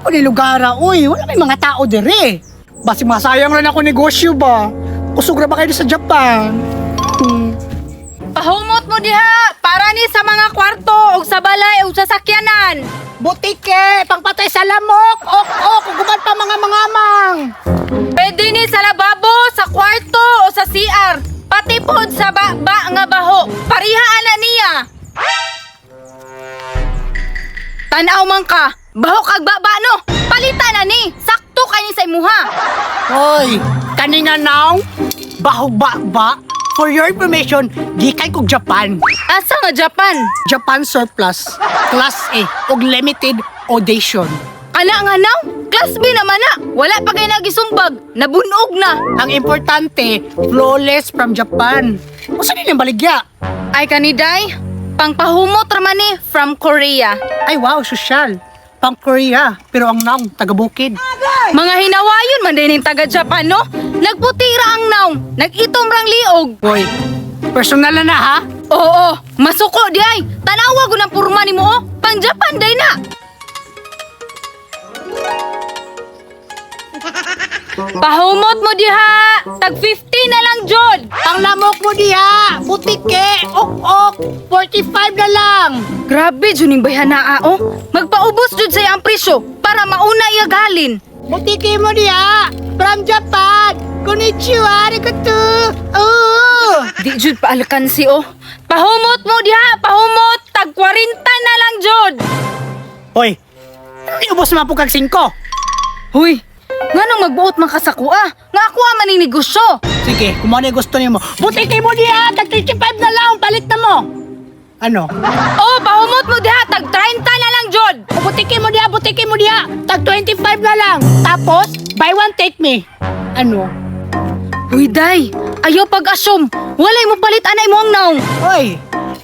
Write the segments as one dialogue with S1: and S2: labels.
S1: po ni lugar, uy. Wala may mga tao dire. Basi masayang rin ako negosyo ba? Kusog na ba kayo sa Japan?
S2: Pahumot mo diha para ni sa mga kwarto o sa balay o sa sakyanan.
S1: Butike, pangpatay sa lamok. Ok, guban pa mga mangamang.
S2: Pwede ni sa lababo, sa kwarto o sa CR. Pati pod sa ba nga baho. Parihaan na niya. Tanaw man ka. Baho kag baba no. Palitan na ni. Sakto kani sa imuha.
S1: Hoy, kanina now, bahog-ba. For your information, gikan kog Japan.
S2: Asa nga Japan?
S1: Japan surplus, class A, og limited audition.
S2: Kana nga naw? Class B naman na. Wala pa kayo nagisumbag. Nabunog na.
S1: Ang importante, flawless from Japan. O saan yung baligya?
S2: Ay kaniday, pangpahumot raman ni from Korea.
S1: Ay wow, sosyal. Pang Korea, pero ang naong taga-bukid.
S2: Mga hinawayon man din yung taga Japan no? Nagputira ang naong, nag-itom rang liog.
S1: Hoy, personal na ha?
S2: Oo, masuko di ay. Tanawa ko ng purma ni mo oh. Pang Japan day na. Pahumot mo diha. Tag 50 na lang jod.
S1: Ang lamok mo diha, butike, ok, 45 na lang.
S2: Grabe juning bayhanaa oh. Magpaubos jud sa ang presyo para mauna iya galin.
S1: Butike mo diha, from Japan. Konnichiwa, arigato. Oh.
S2: Di jud paalakan si oh. Pahumot mo diha, pahumot. Tag 40 na lang jod.
S1: Hoy, iubos mo po kag 5.
S2: Huy, nganong magbuot man ka sa kuha? Nga ako ang maninegosyo.
S1: Sige, kung ano yung gusto niyo mo. Butike mo diha, tag 35 na lang, palit na mo. Ano?
S2: Oh, pahumot mo diha, tag 30 na lang jod.
S1: O butike mo diha, tag 25 na lang. Tapos, buy one take me. Ano?
S2: Huy, day, ayaw pag-assume. Walay mo palit anay mo ang naong.
S1: Hoy,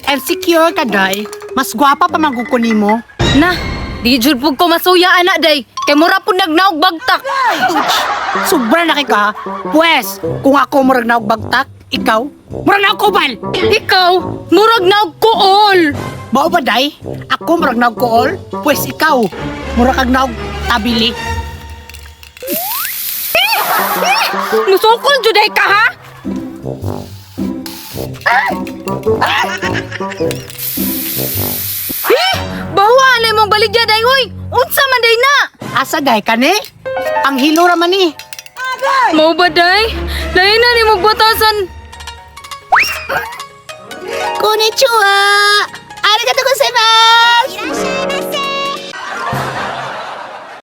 S1: insecure ka, day. Mas gwapa pa magkukunin mo.
S2: Na, di jud pug ko masuya anak day. Kay mura pud nagnaog bagtak.
S1: Sobra na ka. Pwes, kung ako murag naog bagtak, ikaw, murag naog kubal.
S2: Ikaw, murag naog kuol.
S1: Mao ba, day? Ako murag naog kool? Pwes ikaw, murag kag naog tabili.
S2: Musukol jud ay ka ha? Bawa alay mong baligya day hoy. Unsa man day na?
S1: Asa, day, kani? Ang hilo raman ni.
S2: Mau ba day? Lain na ni magbatasan.
S1: Konnichiwa! Arigatou gozaimasu!